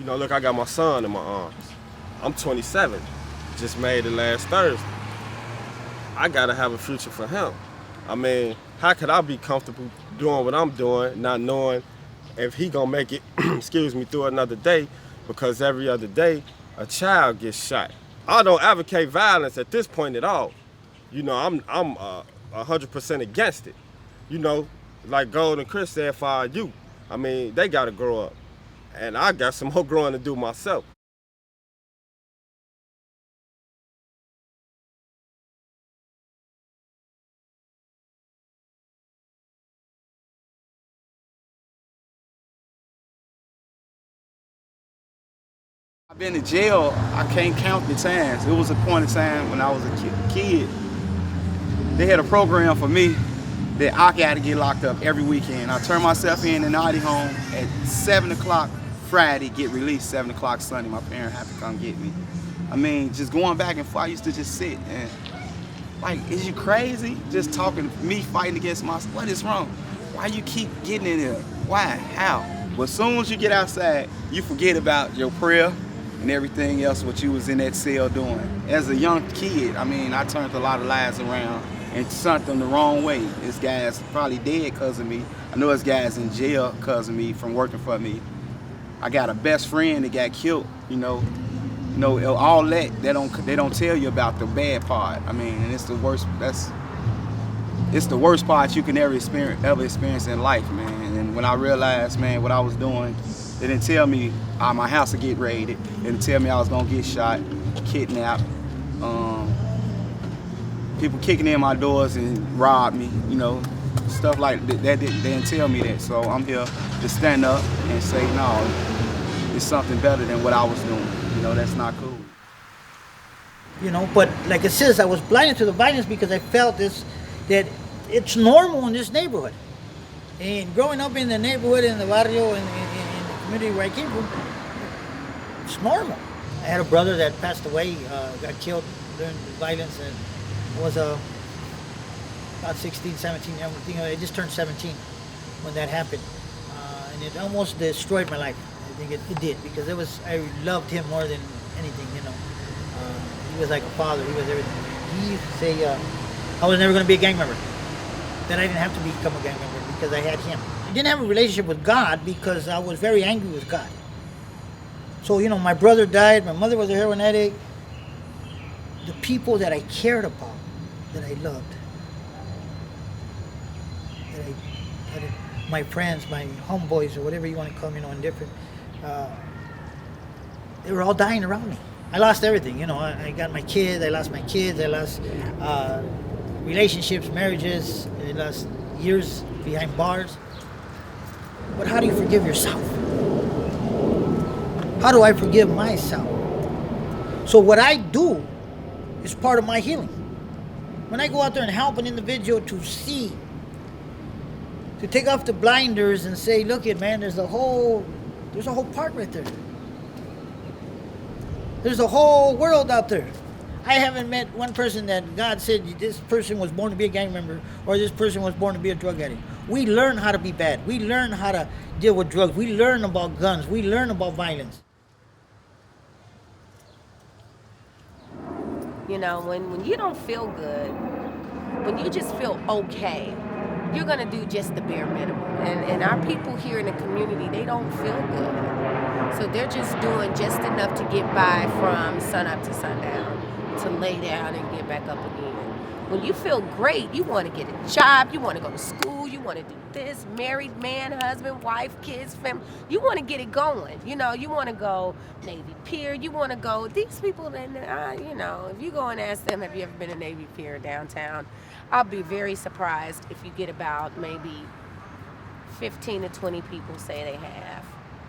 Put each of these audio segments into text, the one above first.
You know, look, I got my son in my arms. I'm 27, just made it last Thursday. I gotta have a future for him. I mean, how could I be comfortable doing what I'm doing, not knowing if he gonna make it, excuse me, through another day, because every other day, a child gets shot. I don't advocate violence at this point at all. You know, I'm 100% against it. You know, like Gold and Chris said, for our youth, I mean, they gotta grow up. And I got some more growing to do myself. I've been to jail, I can't count the times. It was a point in time when I was a kid. They had a program for me that I got to get locked up every weekend. I turn myself in the naughty home at 7 o'clock Friday, get released 7 o'clock Sunday. My parents have to come get me. I mean, just going back and forth, I used to just sit and, like, is you crazy? Just talking, me fighting against myself. What is wrong? Why you keep getting in there? Why? How? But as soon as you get outside, you forget about your prayer and everything else what you was in that cell doing. As a young kid, I mean, I turned a lot of lives around and sent them the wrong way. This guy's probably dead because of me. I know this guy's in jail because of me, from working for me. I got a best friend that got killed, you know, all that they don't tell you about the bad part. I mean, and it's the worst. It's the worst part you can ever experience in life, man. And when I realized, man, what I was doing, they didn't tell me my house would get raided. They didn't tell me I was gonna get shot, kidnapped. People kicking in my doors and rob me, you know, stuff like that. They didn't tell me that. So I'm here to stand up and say, no, it's something better than what I was doing. You know, that's not cool. You know, but like it says, I was blinded to the violence because I felt that it's normal in this neighborhood. And growing up in the neighborhood, in the barrio, in the community where I came from, it's normal. I had a brother that passed away, got killed during the violence, and I was about 16, 17, I just turned 17 when that happened. And it almost destroyed my life. I think it did, because I loved him more than anything, you know. He was like a father, he was everything. He used to say, I was never going to be a gang member. That I didn't have to become a gang member because I had him. I didn't have a relationship with God because I was very angry with God. So, you know, my brother died, my mother was a heroin addict. The people that I cared about, that I loved, my friends, my homeboys, or whatever you want to call them, you know, indifferent, they were all dying around me. I lost everything, you know. I got my kids, I lost my kids, I lost relationships, marriages, I lost years behind bars. But how do you forgive yourself? How do I forgive myself? So what I do is part of my healing. When I go out there and help an individual to see, to take off the blinders and say, look it, man, there's a whole park right there. There's a whole world out there. I haven't met one person that God said this person was born to be a gang member or this person was born to be a drug addict. We learn how to be bad. We learn how to deal with drugs. We learn about guns. We learn about violence. You know, when you don't feel good, when you just feel okay, you're gonna do just the bare minimum. And our people here in the community, they don't feel good. So they're just doing just enough to get by from sun up to sundown, to lay down and get back up again. When you feel great, you want to get a job, you want to go to school, you want to do this, married man, husband, wife, kids, family. You want to get it going. You know, you want to go Navy Pier, you want to go, these people, you know, if you go and ask them, have you ever been to Navy Pier downtown? I'll be very surprised if you get about maybe 15 to 20 people say they have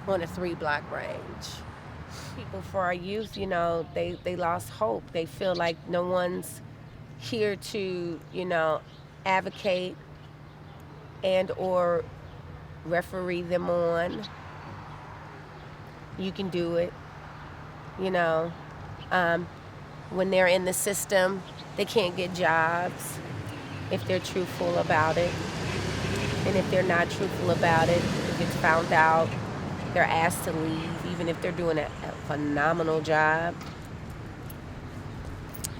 on a 3-block range. People for our youth, you know, they lost hope. They feel like no one's here to, you know, advocate and or referee them on. You can do it, you know. When they're in the system, they can't get jobs if they're truthful about it. And if they're not truthful about it, if it's found out, they're asked to leave even if they're doing a phenomenal job.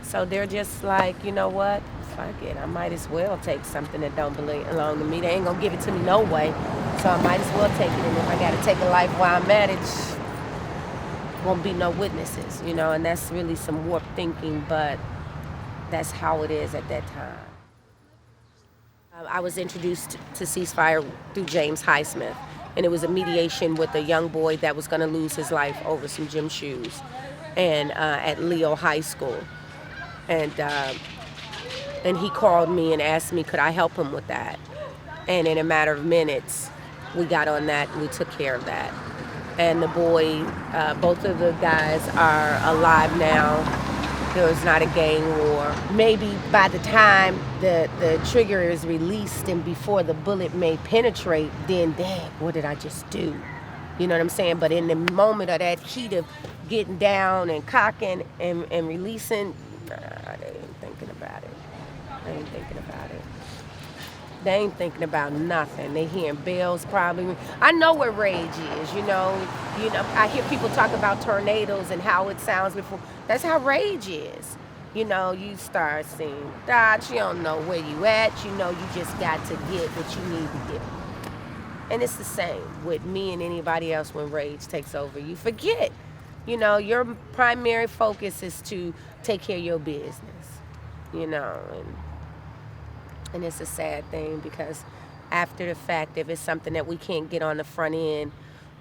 So they're just like, you know what? Fuck it. I might as well take something that don't belong to me. They ain't gonna give it to me no way. So I might as well take it. And if I gotta take a life while I'm at it, won't be no witnesses, you know, and that's really some warped thinking, but that's how it is at that time. I was introduced to ceasefire through James Highsmith, and it was a mediation with a young boy that was gonna lose his life over some gym shoes, and at Leo High School. And he called me and asked me, could I help him with that? And in a matter of minutes, we got on that and we took care of that. And the boy, both of the guys are alive now. There was not a gang war. Maybe by the time the trigger is released and before the bullet may penetrate, then dang, what did I just do? You know what I'm saying? But in the moment of that heat of getting down and cocking and releasing, they ain't thinking about it. They ain't thinking about it. They ain't thinking about nothing. They hearing bells probably. I know what rage is, you know. I hear people talk about tornadoes and how it sounds before. That's how rage is. You know, you start seeing dots, you don't know where you at, you know you just got to get what you need to get. And it's the same with me and anybody else when rage takes over. You forget. You know, your primary focus is to take care of your business, you know, and it's a sad thing because after the fact, if it's something that we can't get on the front end,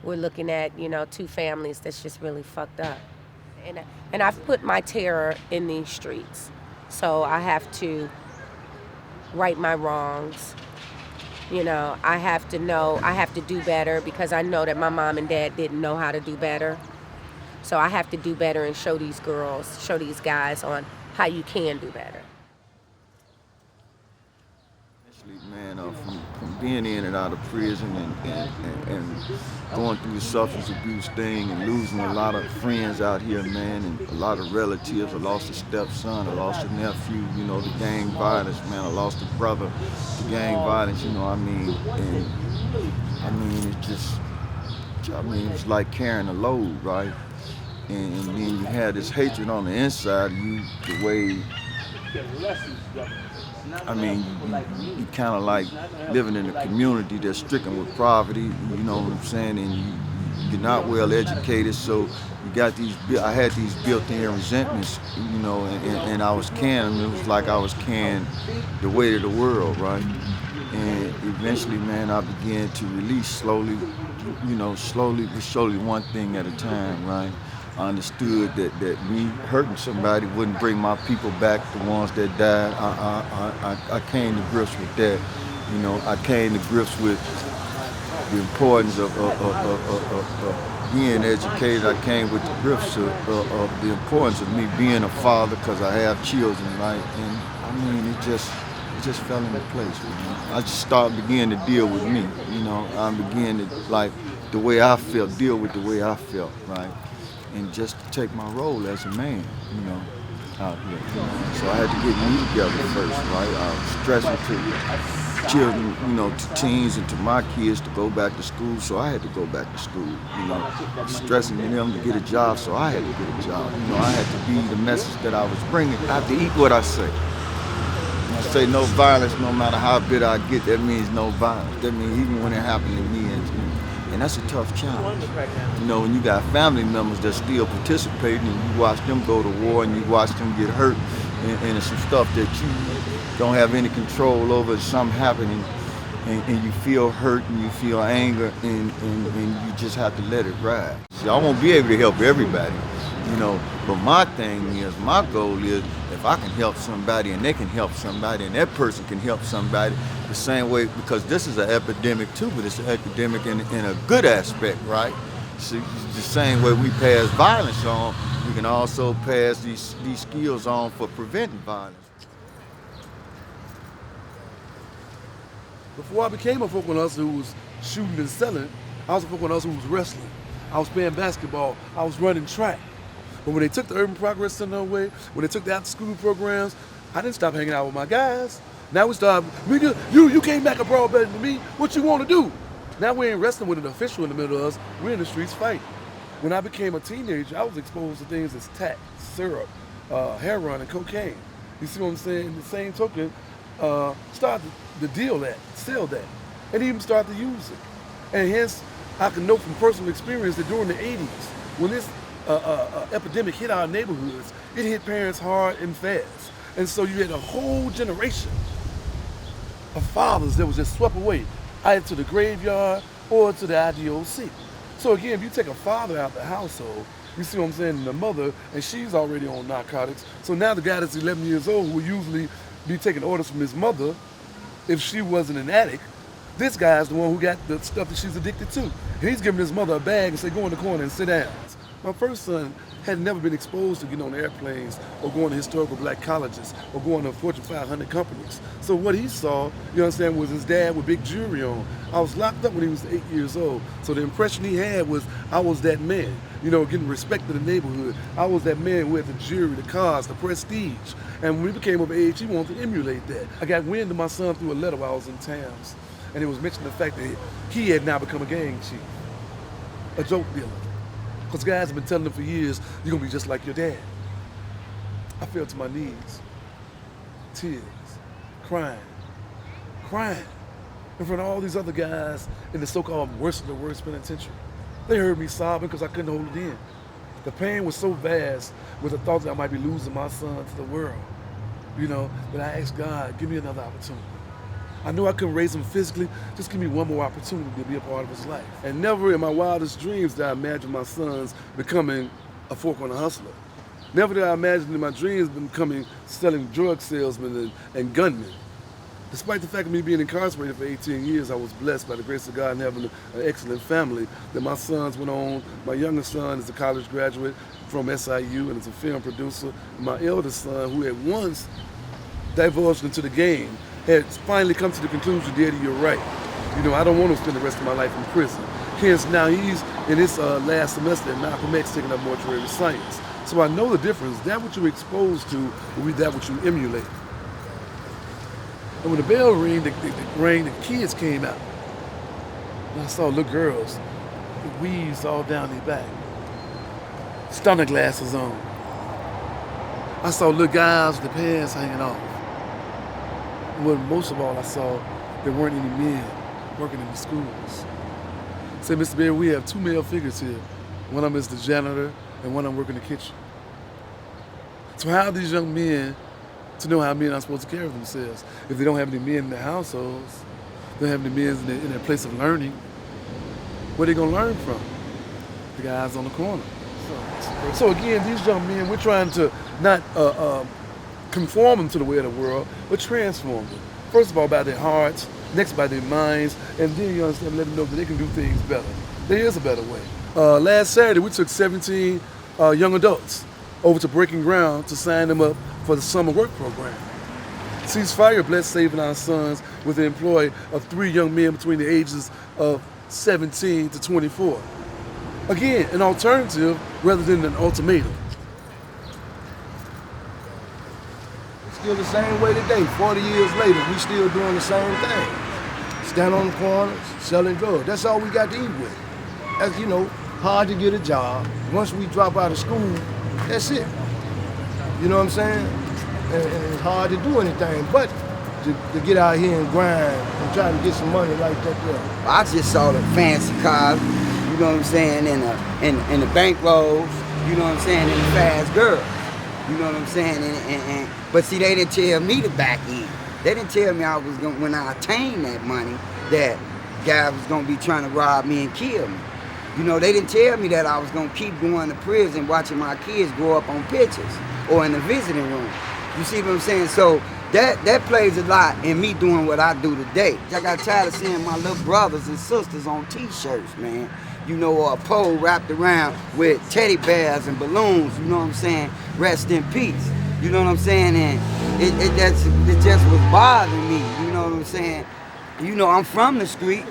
we're looking at, you know, two families that's just really fucked up. And I've put my terror in these streets. So I have to right my wrongs. You know, I have to do better because I know that my mom and dad didn't know how to do better. So I have to do better and show these girls, show these guys on how you can do better. Man, from being in and out of prison and going through the substance abuse thing and losing a lot of friends out here, man, and a lot of relatives. I lost a stepson, I lost a nephew, you know, the gang violence, man. I lost a brother to gang violence, you know what I mean? And it's like carrying a load, right? And then you had this hatred on the inside of you, the way, you kind of like living in a community that's stricken with poverty, you know what I'm saying, and you're not well educated, so you got I had these built-in resentments, you know, and I was carrying them. It was like I was carrying the weight of the world, right? And eventually, man, I began to release slowly, slowly one thing at a time, right? I understood that me hurting somebody wouldn't bring my people back, the ones that died. I came to grips with that. You know, I came to grips with the importance of being educated. I came with the grips of the importance of me being a father because I have children, right? And it just fell into place. I just began to deal with me. You know, I began to the way I felt, deal with the way I felt, right? And just to take my role as a man, you know, out here. You know? So I had to get me together first, right? I was stressing to children, you know, to teens and to my kids to go back to school, so I had to go back to school, you know. Stressing them to get a job, so I had to get a job. You know, I had to be the message that I was bringing. I have to eat what I say. When I say no violence, no matter how bitter I get, that means no violence. That means even when it happened to me, and that's a tough challenge. You know, when you got family members that still participating and you watch them go to war and you watch them get hurt and it's some stuff that you don't have any control over, something happening and you feel hurt and you feel anger and you just have to let it ride. See, I won't be able to help everybody, you know, but my goal is if I can help somebody and they can help somebody and that person can help somebody the same way, because this is an epidemic too, but it's an epidemic in a good aspect, right? See, the same way we pass violence on, we can also pass these skills on for preventing violence. Before I became a folk on us who was shooting and selling, I was a folk on us who was wrestling. I was playing basketball, I was running track. But when they took the Urban Progress Center away, when they took the after-school programs, I didn't stop hanging out with my guys. Now we started, you came back abroad better than me, what you want to do? Now we ain't wrestling with an official in the middle of us, we're in the streets fighting. When I became a teenager, I was exposed to things as tat, syrup, heroin, and cocaine. You see what I'm saying? In the same token, started to deal that, sell that, and even start to use it. And hence, I can know from personal experience that during the 80s, when this epidemic hit our neighborhoods, it hit parents hard and fast. And so you had a whole generation of fathers that was just swept away, either to the graveyard or to the IDOC. So again, if you take a father out the household, you see what I'm saying, and the mother, and she's already on narcotics. So now the guy that's 11 years old, who would usually be taking orders from his mother, if she wasn't an addict, this guy's the one who got the stuff that she's addicted to. And he's giving his mother a bag and say, go in the corner and sit down. My first son had never been exposed to getting on airplanes or going to historical black colleges or going to Fortune 500 companies. So what he saw, you understand, was his dad with big jewelry on. I was locked up when he was 8 years old. So the impression he had was I was that man, you know, getting respect in the neighborhood. I was that man who had the jewelry, the cars, the prestige. And when we became of age, he wanted to emulate that. I got wind of my son through a letter while I was in towns. And it was mentioned the fact that he had now become a gang chief, a joke dealer. Because guys have been telling him for years, you're gonna be just like your dad. I fell to my knees, tears, crying in front of all these other guys in the so-called worst of the worst penitentiary. They heard me sobbing because I couldn't hold it in. The pain was so vast with the thought that I might be losing my son to the world, you know, that I asked God, give me another opportunity. I knew I couldn't raise him physically, just give me one more opportunity to be a part of his life. And never in my wildest dreams did I imagine my sons becoming a fork on a hustler. Never did I imagine in my dreams becoming selling drug salesmen and gunmen. Despite the fact of me being incarcerated for 18 years, I was blessed by the grace of God and having an excellent family that my sons went on. My youngest son is a college graduate from SIU and is a film producer. My eldest son, who had once divulged into the game, had finally come to the conclusion, Daddy, you're right. You know, I don't want to spend the rest of my life in prison. Hence, now he's in his last semester at Malcolm X taking up mortuary science. So I know the difference. That what you're exposed to will be that what you emulate. And when the bell rang, the kids came out. And I saw little girls with weaves all down their back, stunner glasses on. I saw little guys with their pants hanging off. Well, most of all, I saw there weren't any men working in the schools. I said, Mr. Bear, we have two male figures here. One of them is the janitor, and one of them working in the kitchen. So how are these young men to know how men are supposed to care for themselves? If they don't have any men in their households, they don't have any men in their place of learning, where are they gonna learn from? The guys on the corner. So again, these young men, we're trying to not conform them to the way of the world, but transform them. First of all, by their hearts, next by their minds, and then you understand, let them know that they can do things better. There is a better way. Last Saturday, we took 17 young adults over to Breaking Ground to sign them up for the summer work program. Ceasefire blessed saving our sons with the employ of 3 young men between the ages of 17 to 24. Again, an alternative rather than an ultimatum. Still the same way today. 40 years later, we still doing the same thing. Stand on the corners, selling drugs. That's all we got to eat with. That's, you know, hard to get a job. Once we drop out of school, that's it. You know what I'm saying? And it's hard to do anything but to get out here and grind and try to get some money like that there. I just saw the fancy cars, you know what I'm saying, and the bank rolls, you know what I'm saying, and the fast girls. You know what I'm saying? But see, they didn't tell me the back end. They didn't tell me when I attained that money, that guys was gonna be trying to rob me and kill me. You know, they didn't tell me that I was gonna keep going to prison, watching my kids grow up on pictures or in the visiting room. You see what I'm saying? So that plays a lot in me doing what I do today. I got tired of seeing my little brothers and sisters on t-shirts, man. You know, or a pole wrapped around with teddy bears and balloons, you know what I'm saying? Rest in peace. You know what I'm saying? And it just was bothering me, you know what I'm saying? You know, I'm from the street,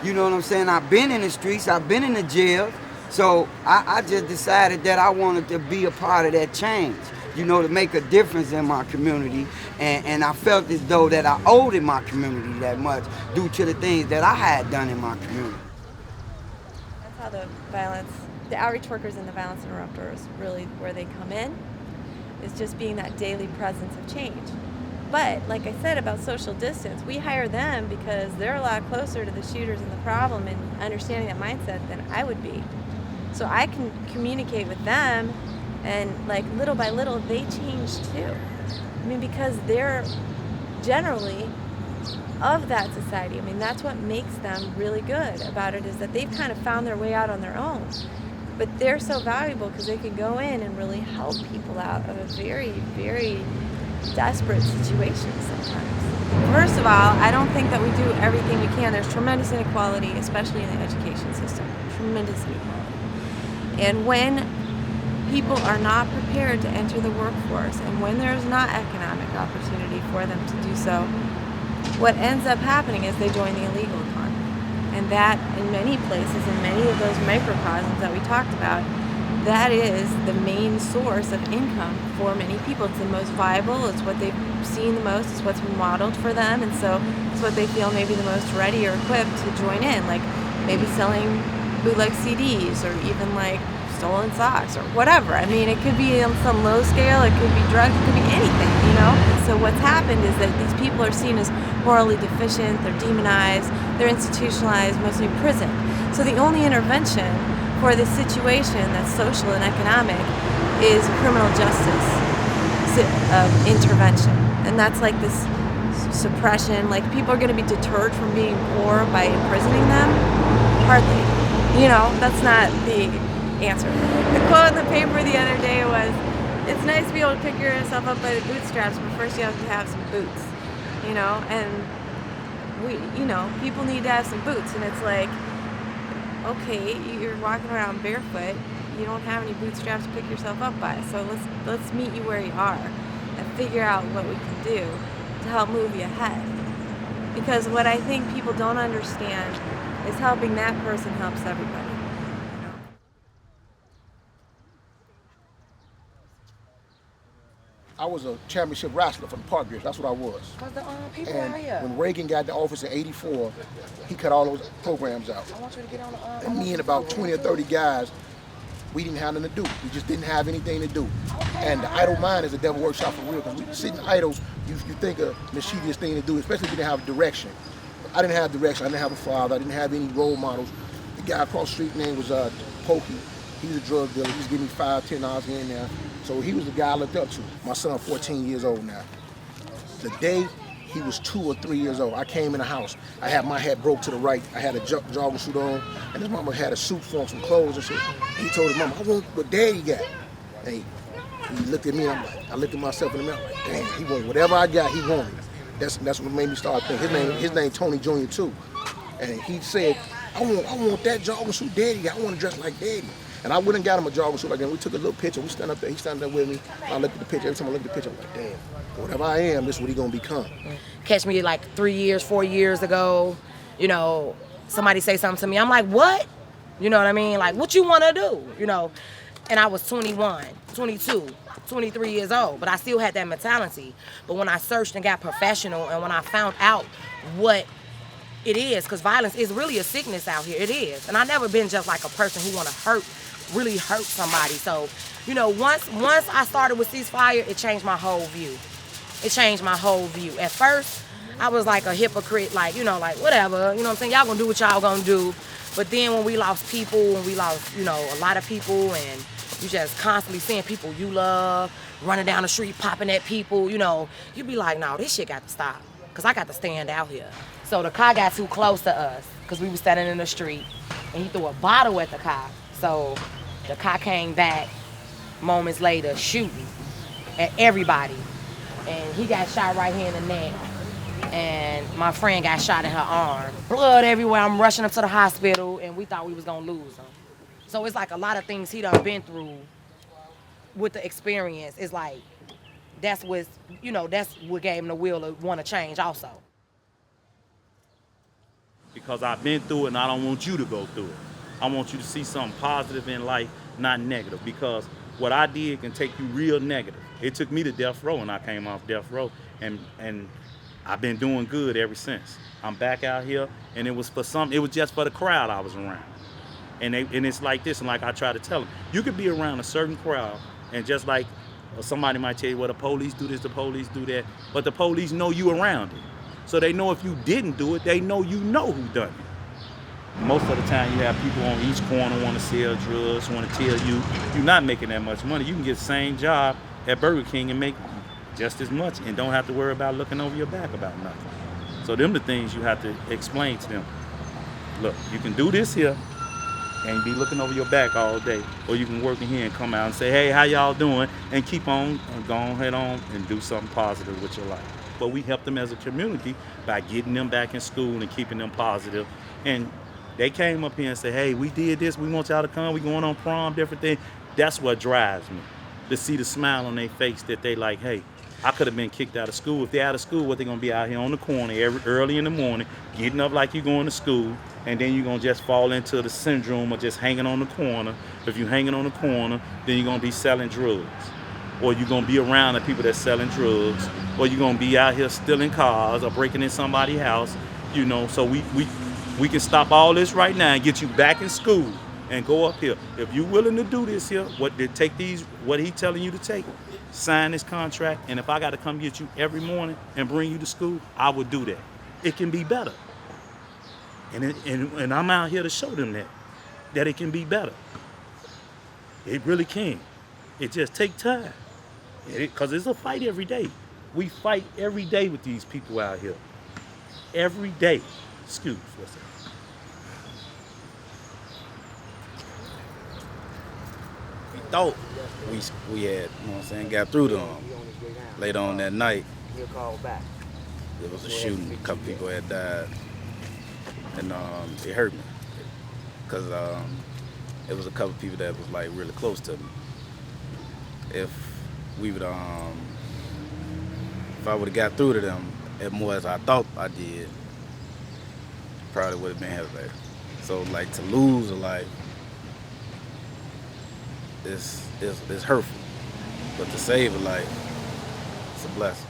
you know what I'm saying? I've been in the streets, I've been in the jail. So I just decided that I wanted to be a part of that change, you know, to make a difference in my community. And I felt as though that I owed in my community that much due to the things that I had done in my community. That's how the violence the outreach workers and the violence interrupters, really where they come in, is just being that daily presence of change. But like I said about social distance, we hire them because they're a lot closer to the shooters and the problem and understanding that mindset than I would be. So I can communicate with them, and like little by little they change too. I mean, because they're generally of that society. I mean, that's what makes them really good about it, is that they've kind of found their way out on their own. But they're so valuable because they can go in and really help people out of a very, very desperate situation sometimes. First of all, I don't think that we do everything we can. There's tremendous inequality, especially in the education system. Tremendous inequality. And when people are not prepared to enter the workforce, and when there's not economic opportunity for them to do so, what ends up happening is they join the illegal economy. And that, in many places, in many of those microcosms that we talked about, that is the main source of income for many people. It's the most viable, it's what they've seen the most, it's what's been modeled for them, and so it's what they feel maybe the most ready or equipped to join in, like maybe selling bootleg CDs, or even like stolen socks, or whatever. I mean, it could be on some low scale, it could be drugs, it could be anything, you know? So what's happened is that these people are seen as morally deficient, they're demonized, they're institutionalized, mostly imprisoned. So the only intervention for this situation that's social and economic is criminal justice intervention. And that's like this suppression, like people are gonna be deterred from being poor by imprisoning them? Hardly. You know, that's not the answer. The quote in the paper the other day was, it's nice to be able to pick yourself up by the bootstraps, but first you have to have some boots, you know? And people need to have some boots, and it's like, okay, you're walking around barefoot, you don't have any bootstraps to pick yourself up by, so let's meet you where you are and figure out what we can do to help move you ahead. Because what I think people don't understand is helping that person helps everybody. I was a championship wrestler for the Park Group. That's what I was. Because the people And out here. when Reagan got to office in '84, he cut all those programs out. I want you to get on the And me and about 20 or 30 guys, we didn't have nothing to do. We just didn't have anything to do. And the idle mind is a devil workshop for real. Because we sitting idle, you think a mischievous thing to do, especially if you didn't have direction. I didn't have direction. I didn't have a father. I didn't have any role models. The guy across the street name was Pokey. He was a drug dealer. He was giving me $5, $10 here and there. So he was the guy I looked up to. My son, 14 years old now. The day he was 2 or 3 years old, I came in the house. I had my hat broke to the right. I had a jogging suit on, and his mama had a suit for him, some clothes and shit. And he told his mama, I want what Daddy got. And he looked at me, and I looked at myself in the mirror, like, damn, he want whatever I got, he wanted. That's what made me start thinking. His name Tony Jr. too. And he said, I want that jogging suit Daddy got. I want to dress like Daddy. And I went and got him a jogging suit like that. We took a little picture. We stand up there. He standing there with me. I looked at the picture. Every time I look at the picture, I'm like, damn, whatever I am, this is what he gonna become. Catch me like 3 years, 4 years ago, you know, somebody say something to me. I'm like, what? You know what I mean? Like, what you wanna do? You know? And I was 21, 22, 23 years old, but I still had that mentality. But when I searched and got professional, and when I found out what it is, because violence is really a sickness out here, it is. And I've never been just like a person who wanna really hurt somebody. So, you know, once I started with Ceasefire, it changed my whole view. It changed my whole view. At first, I was like a hypocrite, like, you know, like, whatever, you know what I'm saying? Y'all gonna do what y'all gonna do. But then when we lost people, when we lost, you know, a lot of people, and you just constantly seeing people you love, running down the street, popping at people, you know, you be like, no, this shit got to stop, because I got to stand out here. So the car got too close to us, because we were standing in the street, and he threw a bottle at the car. So the car came back moments later shooting at everybody. And he got shot right here in the neck. And my friend got shot in her arm. Blood everywhere. I'm rushing up to the hospital, and we thought we was gonna lose him. So it's like a lot of things he done been through with the experience. It's like, that's what gave him the will to want to change also. Because I've been through it, and I don't want you to go through it. I want you to see something positive in life, not negative, because what I did can take you real negative. It took me to death row, and I came off death row, and I've been doing good ever since. I'm back out here, and it was just for the crowd I was around. And it's like this, and like I try to tell them, you could be around a certain crowd, and just like somebody might tell you, well, the police do this, the police do that, but the police know you around it. So they know if you didn't do it, they know you know who done it. Most of the time you have people on each corner want to sell drugs, want to tell you you're not making that much money. You can get the same job at Burger King and make just as much and don't have to worry about looking over your back about nothing. So them the things you have to explain to them. Look, you can do this here and be looking over your back all day, or you can work in here and come out and say, hey, how y'all doing? And keep on and go ahead on and do something positive with your life. But we help them as a community by getting them back in school and keeping them positive. And they came up here and said, hey, we did this, we want y'all to come, we going on prom, different things. That's what drives me, to see the smile on their face that they like, hey, I could have been kicked out of school. If they're out of school, what, they're gonna be out here on the corner early in the morning, getting up like you're going to school, and then you're gonna just fall into the syndrome of just hanging on the corner. If you're hanging on the corner, then you're gonna be selling drugs. Or you're gonna be around the people that's selling drugs, or you're gonna be out here stealing cars or breaking in somebody's house, you know. So we can stop all this right now and get you back in school and go up here. If you're willing to do this here, what he telling you to take, sign this contract, and if I gotta come get you every morning and bring you to school, I would do that. It can be better. And I'm out here to show them that it can be better. It really can. It just takes time. Because it's a fight every day. We fight every day with these people out here. Every day. Excuse me for a second. We thought we had, you know what I'm saying, got through to them. Later on that night, there was a shooting. A couple people had died. And it hurt me. Because it was a couple people that was like really close to me. If we would, if I would have got through to them as more as I thought I did, probably would have been hell there. So like to lose a life is hurtful, but to save a life, it's a blessing.